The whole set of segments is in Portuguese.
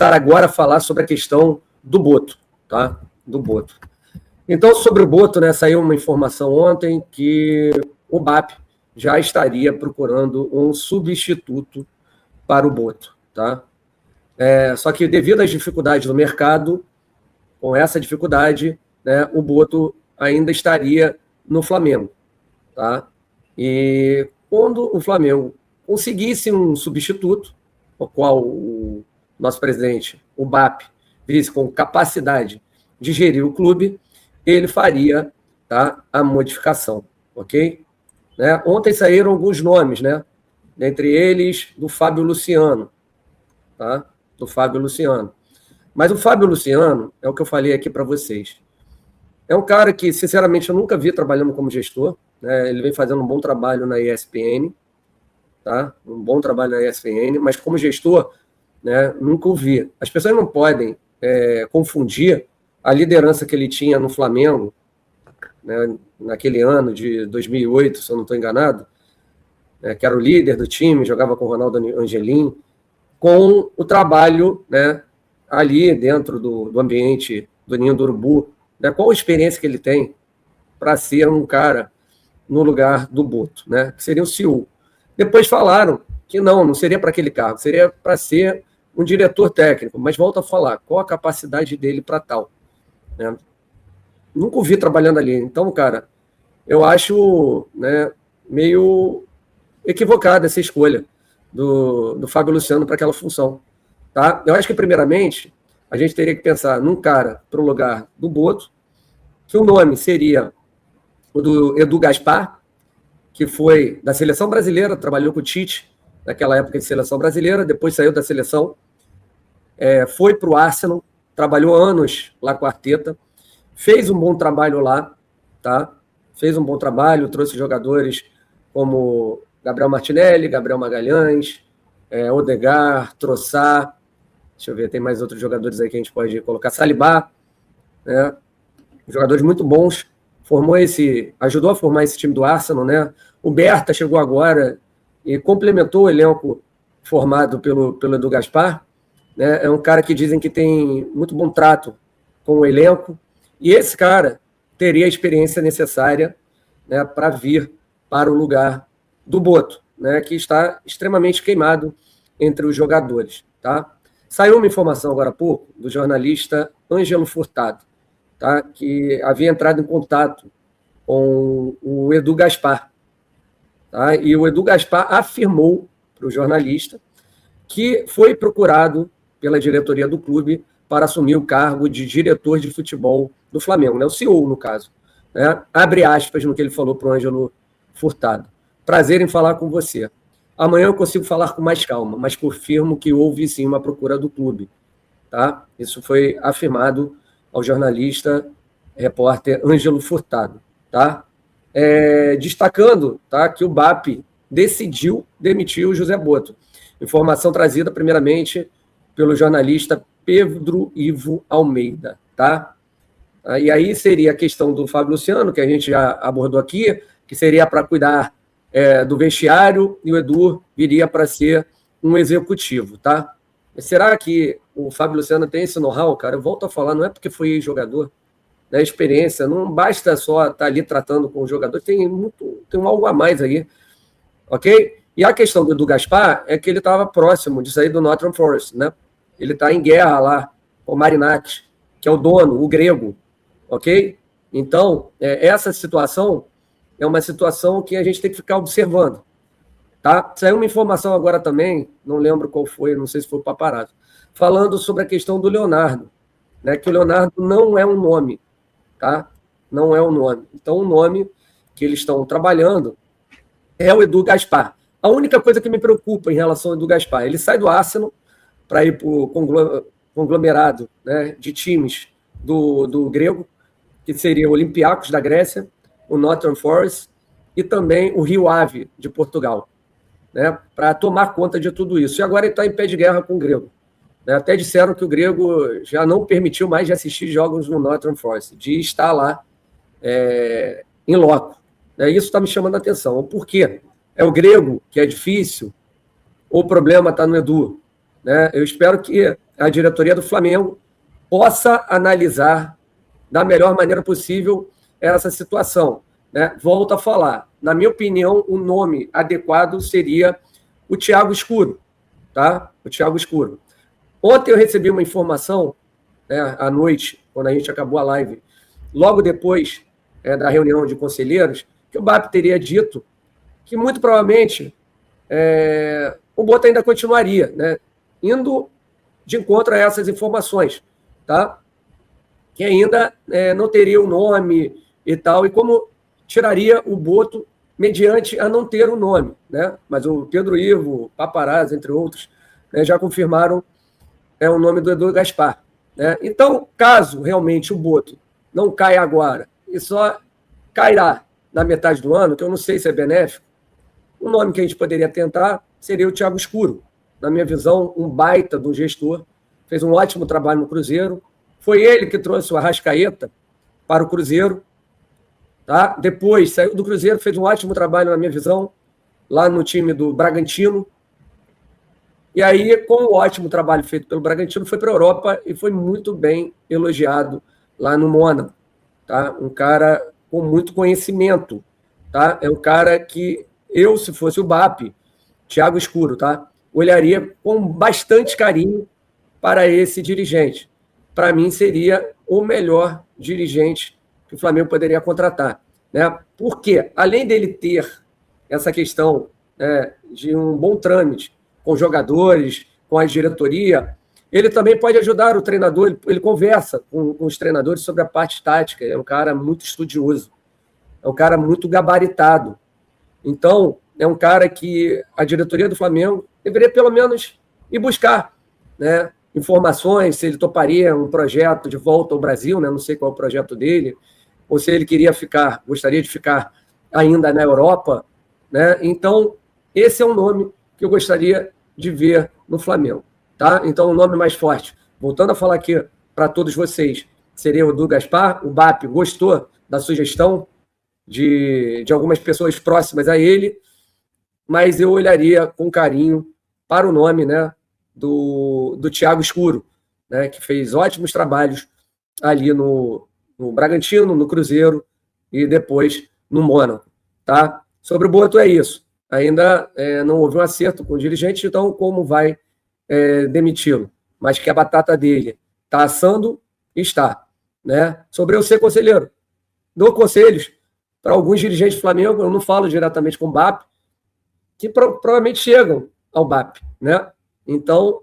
agora a falar sobre a questão do Boto, tá? Do Boto. Então, sobre o Boto, né, saiu uma informação ontem que o BAP já estaria procurando um substituto para o Boto, tá? Só que devido às dificuldades do mercado, com essa dificuldade, né, o Boto ainda estaria no Flamengo, tá? E quando o Flamengo conseguisse um substituto, o qual o nosso presidente, o BAP, visse com capacidade de gerir o clube, ele faria, tá, a modificação, ok? Né? Ontem saíram alguns nomes, né? Dentre eles, do Fábio Luciano, tá? Do Fábio Luciano. Mas o Fábio Luciano, é o que eu falei aqui para vocês, é um cara que, sinceramente, eu nunca vi trabalhando como gestor, né? Ele vem fazendo um bom trabalho na ESPN, tá? Um bom trabalho na ESPN, mas como gestor, né, nunca o vi. As pessoas não podem confundir a liderança que ele tinha no Flamengo, né, naquele ano de 2008, se eu não estou enganado, que era o líder do time, jogava com o Ronaldo Angelim, com o trabalho, né, ali dentro do ambiente do Ninho do Urubu, né, qual a experiência que ele tem para ser um cara no lugar do Boto, né, que seria o CEO. Depois falaram que não seria para aquele cargo, seria para ser um diretor técnico, mas volto a falar, qual a capacidade dele para tal, né? Nunca o vi trabalhando ali. Então, cara, eu acho, né, meio equivocada essa escolha do Fábio Luciano para aquela função, tá? Eu acho que, primeiramente, a gente teria que pensar num cara para o lugar do Boto, que o nome seria o do Edu Gaspar, que foi da seleção brasileira, trabalhou com o Tite naquela época de seleção brasileira, depois saiu da seleção, foi para o Arsenal, trabalhou anos lá com a Arteta, fez um bom trabalho lá, tá? Fez um bom trabalho, trouxe jogadores como Gabriel Martinelli, Gabriel Magalhães, Odegaard, Trossard, deixa eu ver, tem mais outros jogadores aí que a gente pode colocar, Saliba, né? Jogadores muito bons, ajudou a formar esse time do Arsenal, né? O Berta chegou agora e complementou o elenco formado pelo Edu Gaspar, né? É um cara que dizem que tem muito bom trato com o elenco, e esse cara teria a experiência necessária, né, para vir para o lugar do Boto, né, que está extremamente queimado entre os jogadores, tá? Saiu uma informação agora há pouco do jornalista Ângelo Furtado, tá, que havia entrado em contato com o Edu Gaspar, tá? E o Edu Gaspar afirmou para o jornalista que foi procurado pela diretoria do clube para assumir o cargo de diretor de futebol do Flamengo, né? O CEO, no caso, né? Abre aspas no que ele falou para o Ângelo Furtado. Prazer em falar com você. Amanhã eu consigo falar com mais calma, mas confirmo que houve sim uma procura do clube, tá? Isso foi afirmado ao jornalista, repórter Ângelo Furtado, tá? Destacando, tá, que o BAP decidiu demitir o José Boto. Informação trazida primeiramente pelo jornalista Pedro Ivo Almeida, tá? E aí seria a questão do Fábio Luciano, que a gente já abordou aqui, que seria para cuidar do vestiário, e o Edu viria para ser um executivo, tá? Mas será que o Fábio Luciano tem esse know-how, cara? Eu volto a falar, não é porque foi jogador, né? Experiência, não basta só estar ali tratando com o jogador, tem algo a mais aí, ok? E a questão do Edu Gaspar é que ele estava próximo de sair do Nottingham Forest, né? Ele está em guerra lá com o Marinakis, que é o dono, o grego, ok? Então, essa situação é uma situação que a gente tem que ficar observando, tá? Saiu uma informação agora também, não lembro qual foi, não sei se foi o Paparazzo, falando sobre a questão do Leonardo, né? Que o Leonardo não é um nome, tá? Não é um nome. Então, o nome que eles estão trabalhando é o Edu Gaspar. A única coisa que me preocupa em relação ao Edu Gaspar, ele sai do Arsenal para ir para o conglomerado, né, de times do grego, que seria o Olympiacos da Grécia, o Nottingham Forest e também o Rio Ave de Portugal, né, para tomar conta de tudo isso. E agora ele está em pé de guerra com o grego, né? Até disseram que o grego já não permitiu mais de assistir jogos no Nottingham Forest, de estar lá em loco. Isso está me chamando a atenção. Por quê? É o grego que é difícil ou o problema está no Edu? né? Eu espero que a diretoria do Flamengo possa analisar da melhor maneira possível essa situação, né? Volto a falar, na minha opinião, o nome adequado seria o Thiago Escuro, tá? O Thiago Escuro. Ontem eu recebi uma informação, né, à noite, quando a gente acabou a live, logo depois da reunião de conselheiros, que o BAP teria dito que muito provavelmente o Boto ainda continuaria, né, indo de encontro a essas informações, tá? Que ainda não teria o nome e tal, e como tiraria o Boto mediante a não ter o nome, né? Mas o Pedro Ivo, Paparazzi, entre outros, né, já confirmaram o nome do Edu Gaspar, né? Então, caso realmente o Boto não caia agora e só cairá na metade do ano, que eu não sei se é benéfico, o nome que a gente poderia tentar seria o Thiago Escuro. Na minha visão, um baita do gestor, fez um ótimo trabalho no Cruzeiro, foi ele que trouxe o Arrascaeta para o Cruzeiro, tá? Depois saiu do Cruzeiro, fez um ótimo trabalho, na minha visão, lá no time do Bragantino. E aí, com o ótimo trabalho feito pelo Bragantino, foi para a Europa e foi muito bem elogiado lá no Mônaco, tá? Um cara com muito conhecimento, tá? É um cara que eu, se fosse o BAP, Thiago Escuro, tá? Olharia com bastante carinho para esse dirigente. Para mim, seria o melhor dirigente que o Flamengo poderia contratar, né? Porque, além dele ter essa questão de um bom trâmite com jogadores, com a diretoria, ele também pode ajudar o treinador, ele conversa com os treinadores sobre a parte tática, é um cara muito estudioso, é um cara muito gabaritado. Então, é um cara que a diretoria do Flamengo deveria pelo menos ir buscar, né, informações, se ele toparia um projeto de volta ao Brasil, né, não sei qual é o projeto dele, ou se ele gostaria de ficar ainda na Europa, né? Então, esse é um nome que eu gostaria de ver no Flamengo, tá? Então, o nome mais forte, voltando a falar aqui para todos vocês, seria o Edu Gaspar. O BAP gostou da sugestão de algumas pessoas próximas a ele, mas eu olharia com carinho para o nome, né, do Thiago Escuro, né, que fez ótimos trabalhos ali no Bragantino, no Cruzeiro e depois no Mônaco, tá? Sobre o Boto é isso. Ainda não houve um acerto com o dirigente, então como vai demiti-lo? Mas que a batata dele está assando, está, né? Sobre eu ser conselheiro, dou conselhos para alguns dirigentes do Flamengo, eu não falo diretamente com o BAP, que provavelmente chegam ao BAP, né? Então,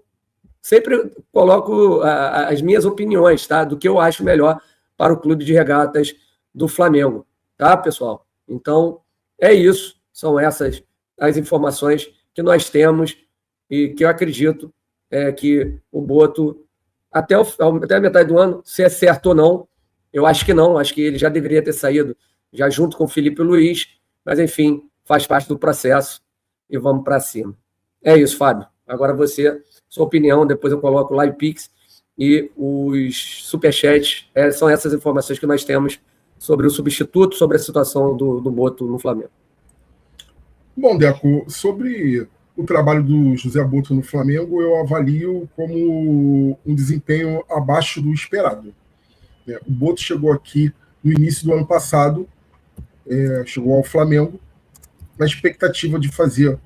sempre coloco as minhas opiniões, tá? Do que eu acho melhor para o Clube de Regatas do Flamengo, tá, pessoal? Então, é isso. São essas as informações que nós temos e que eu acredito que o Boto, até a metade do ano, se é certo ou não, eu acho que não, acho que ele já deveria ter saído já junto com o Felipe Luiz, mas, enfim, faz parte do processo e vamos para cima. É isso, Fábio. Agora você, sua opinião, depois eu coloco o Live Pix e os superchats, são essas informações que nós temos sobre o substituto, sobre a situação do Boto no Flamengo. Bom, Deco, sobre o trabalho do José Boto no Flamengo, eu avalio como um desempenho abaixo do esperado. O Boto chegou aqui no início do ano passado, chegou ao Flamengo, na expectativa de fazer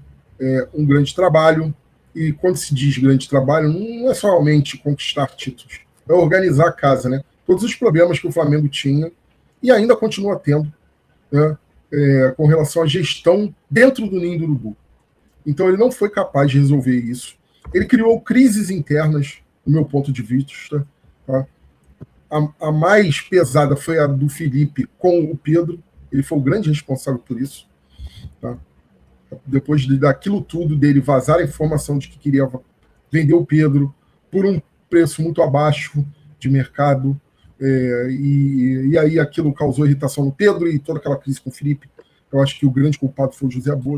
um grande trabalho, e quando se diz grande trabalho, não é somente conquistar títulos, é organizar a casa, né? Todos os problemas que o Flamengo tinha, e ainda continua tendo, né, com relação à gestão dentro do Ninho do Urubu. Então ele não foi capaz de resolver isso. Ele criou crises internas, do meu ponto de vista. Tá? A mais pesada foi a do Felipe com o Pedro. Ele foi o grande responsável por isso. Tá? Depois daquilo tudo, dele vazar a informação de que queria vender o Pedro por um preço muito abaixo de mercado, e aí aquilo causou irritação no Pedro e toda aquela crise com o Felipe. Eu acho que o grande culpado foi o José Boto.